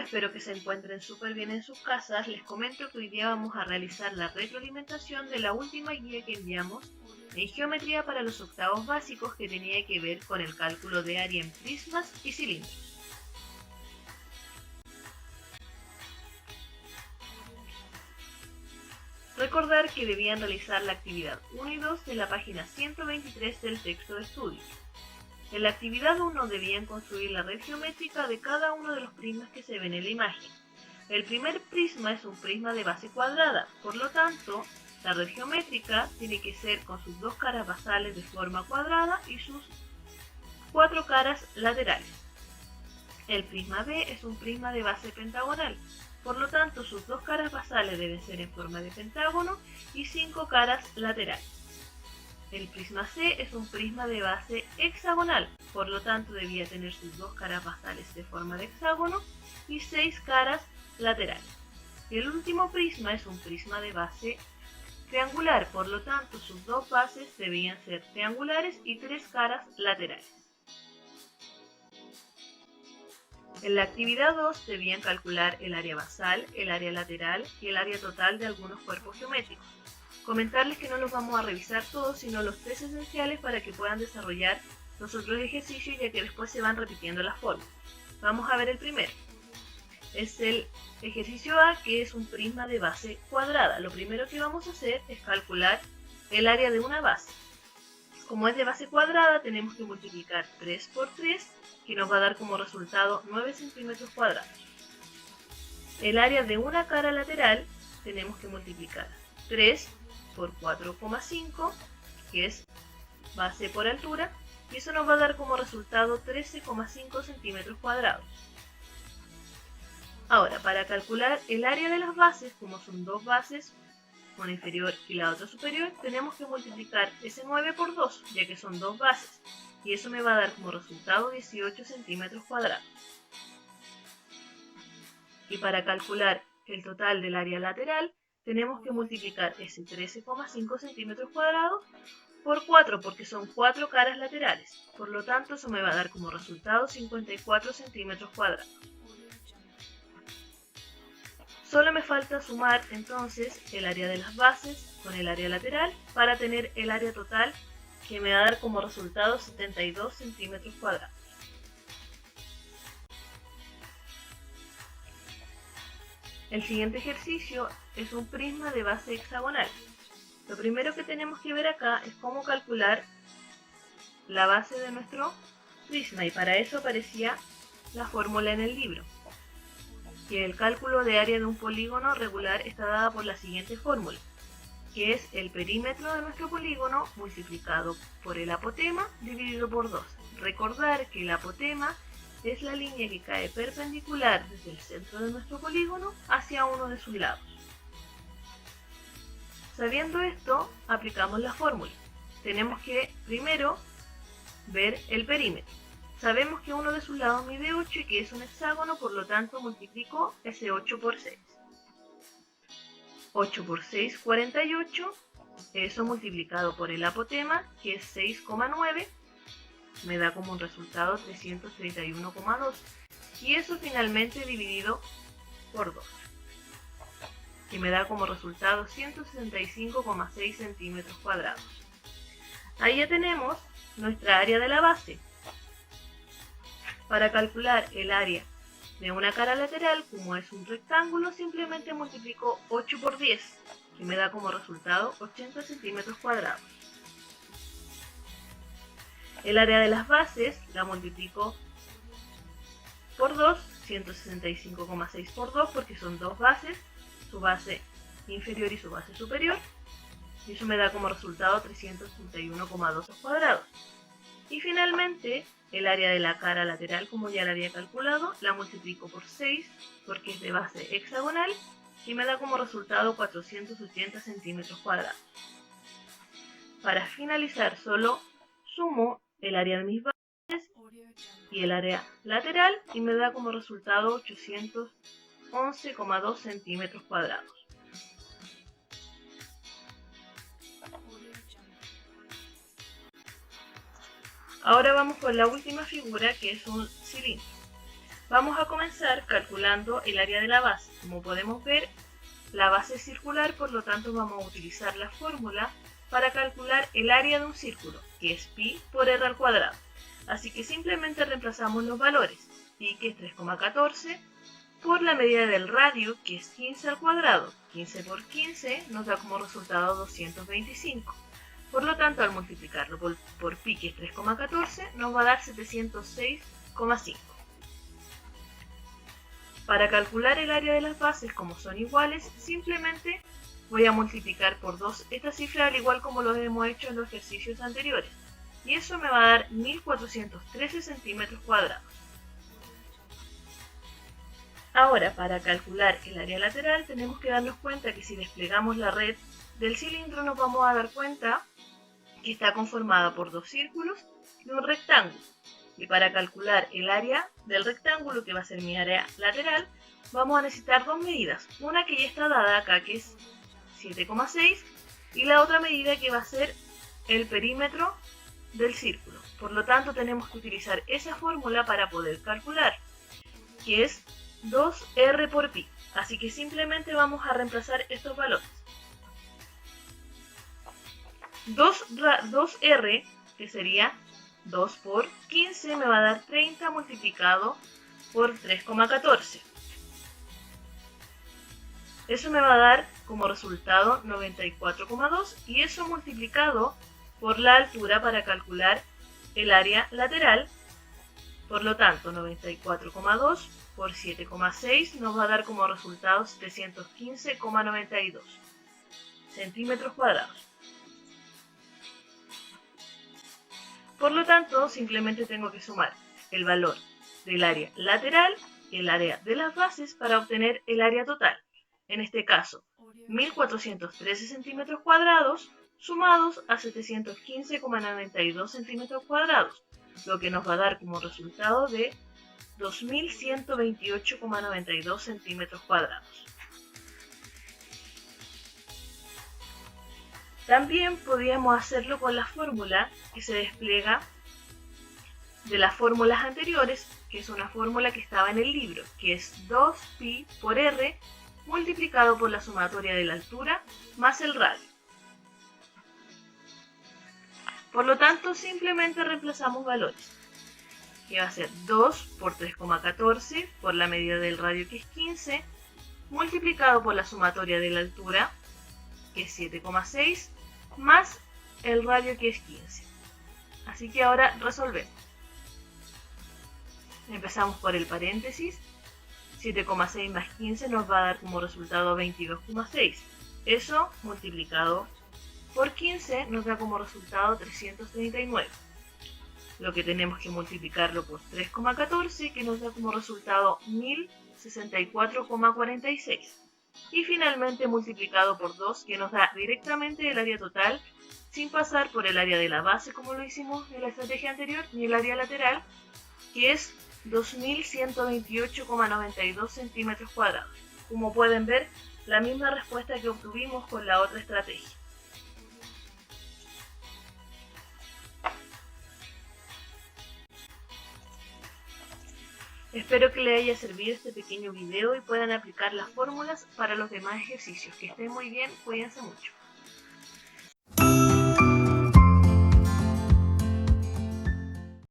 espero que se encuentren súper bien en sus casas. Les comento que hoy día vamos a realizar la retroalimentación de la última guía que enviamos en geometría para los octavos básicos, que tenía que ver con el cálculo de área en prismas y cilindros. Recordar que debían realizar la actividad 1 y 2 de la página 123 del texto de estudio. En la actividad 1 debían construir la red geométrica de cada uno de los prismas que se ven en la imagen. El primer prisma es un prisma de base cuadrada, por lo tanto, la red geométrica tiene que ser con sus dos caras basales de forma cuadrada y sus 4 caras laterales. El prisma B es un prisma de base pentagonal, por lo tanto sus dos caras basales deben ser en forma de pentágono y 5 caras laterales. El prisma C es un prisma de base hexagonal, por lo tanto debía tener sus dos caras basales de forma de hexágono y 6 caras laterales. Y el último prisma es un prisma de base triangular, por lo tanto sus dos bases debían ser triangulares y 3 caras laterales. En la actividad 2 debían calcular el área basal, el área lateral y el área total de algunos cuerpos geométricos. Comentarles que no los vamos a revisar todos, sino los 3 esenciales para que puedan desarrollar los otros ejercicios, ya que después se van repitiendo las formas. Vamos a ver el primero. Es el ejercicio A, que es un prisma de base cuadrada. Lo primero que vamos a hacer es calcular el área de una base. Como es de base cuadrada, tenemos que multiplicar 3 por 3, que nos va a dar como resultado 9 centímetros cuadrados. El área de una cara lateral tenemos que multiplicar 3 por 4,5, que es base por altura, y eso nos va a dar como resultado 13,5 centímetros cuadrados. Ahora, para calcular el área de las bases, como son dos bases, una inferior y la otra superior, tenemos que multiplicar ese 9 por 2, ya que son dos bases, y eso me va a dar como resultado 18 centímetros cuadrados. Y para calcular el total del área lateral, tenemos que multiplicar ese 13,5 centímetros cuadrados por 4, porque son 4 caras laterales. Por lo tanto, eso me va a dar como resultado 54 centímetros cuadrados. Solo me falta sumar entonces el área de las bases con el área lateral para tener el área total, que me va a dar como resultado 72 centímetros cuadrados. El siguiente ejercicio es un prisma de base hexagonal. Lo primero que tenemos que ver acá es cómo calcular la base de nuestro prisma, y para eso aparecía la fórmula en el libro, que el cálculo de área de un polígono regular está dada por la siguiente fórmula, que es el perímetro de nuestro polígono multiplicado por el apotema dividido por 2. Recordar que el apotema es la línea que cae perpendicular desde el centro de nuestro polígono hacia uno de sus lados. Sabiendo esto, aplicamos la fórmula. Tenemos que primero ver el perímetro. Sabemos que uno de sus lados mide 8 y que es un hexágono, por lo tanto multiplico ese 8 por 6. 8 por 6, 48. Eso multiplicado por el apotema, que es 6,9. Me da como un resultado 331,2, y eso finalmente dividido por 2, que me da como resultado 165,6 centímetros cuadrados. Ahí ya tenemos nuestra área de la base. Para calcular el área de una cara lateral, como es un rectángulo, simplemente multiplico 8 por 10, que me da como resultado 80 centímetros cuadrados. El área de las bases la multiplico por 2, 165,6 por 2, porque son dos bases, su base inferior y su base superior, y eso me da como resultado 331,2 cuadrados. Y finalmente, el área de la cara lateral, como ya la había calculado, la multiplico por 6, porque es de base hexagonal, y me da como resultado 480 centímetros cuadrados. Para finalizar, solo sumo el área de mis bases y el área lateral, y me da como resultado 811,2 centímetros cuadrados. Ahora vamos con la última figura, que es un cilindro. Vamos a comenzar calculando el área de la base. Como podemos ver, la base es circular, por lo tanto vamos a utilizar la fórmula para calcular el área de un círculo, que es pi por r al cuadrado. Así que simplemente reemplazamos los valores. Pi, que es 3,14, por la medida del radio, que es 15 al cuadrado. 15 por 15 nos da como resultado 225. Por lo tanto, al multiplicarlo por pi, que es 3,14, nos va a dar 706,5. Para calcular el área de las bases, como son iguales, simplemente voy a multiplicar por 2 esta cifra, al igual como lo hemos hecho en los ejercicios anteriores. Y eso me va a dar 1413 centímetros cuadrados. Ahora, para calcular el área lateral, tenemos que darnos cuenta que si desplegamos la red del cilindro, nos vamos a dar cuenta que está conformada por dos círculos y un rectángulo. Y para calcular el área del rectángulo, que va a ser mi área lateral, vamos a necesitar dos medidas. Una que ya está dada acá, que es 7,6, y la otra medida que va a ser el perímetro del círculo. Por lo tanto, tenemos que utilizar esa fórmula para poder calcular, que es 2r por pi. Así que simplemente vamos a reemplazar estos valores. 2r, que sería 2 por 15, me va a dar 30 multiplicado por 3,14. Eso me va a dar como resultado 94,2, y eso multiplicado por la altura para calcular el área lateral. Por lo tanto, 94,2 por 7,6 nos va a dar como resultado 715,92 centímetros cuadrados. Por lo tanto, simplemente tengo que sumar el valor del área lateral y el área de las bases para obtener el área total. En este caso, 1413 centímetros cuadrados sumados a 715,92 centímetros cuadrados, lo que nos va a dar como resultado de 2128,92 centímetros cuadrados. También podríamos hacerlo con la fórmula que se despliega de las fórmulas anteriores, que es una fórmula que estaba en el libro, que es 2pi por r multiplicado por la sumatoria de la altura más el radio. Por lo tanto, simplemente reemplazamos valores, que va a ser 2 por 3,14 por la medida del radio, que es 15, multiplicado por la sumatoria de la altura, que es 7,6, más el radio, que es 15. Así que ahora resolvemos. Empezamos por el paréntesis. 7,6 más 15 nos va a dar como resultado 22,6. Eso multiplicado por 15 nos da como resultado 339. Lo que tenemos que multiplicarlo por 3,14, que nos da como resultado 1064,46. Y finalmente multiplicado por 2, que nos da directamente el área total, sin pasar por el área de la base como lo hicimos en la estrategia anterior, ni el área lateral, que es 2128,92 centímetros cuadrados. Como pueden ver, la misma respuesta que obtuvimos con la otra estrategia. Espero que les haya servido este pequeño video y puedan aplicar las fórmulas para los demás ejercicios. Que estén muy bien, cuídense mucho.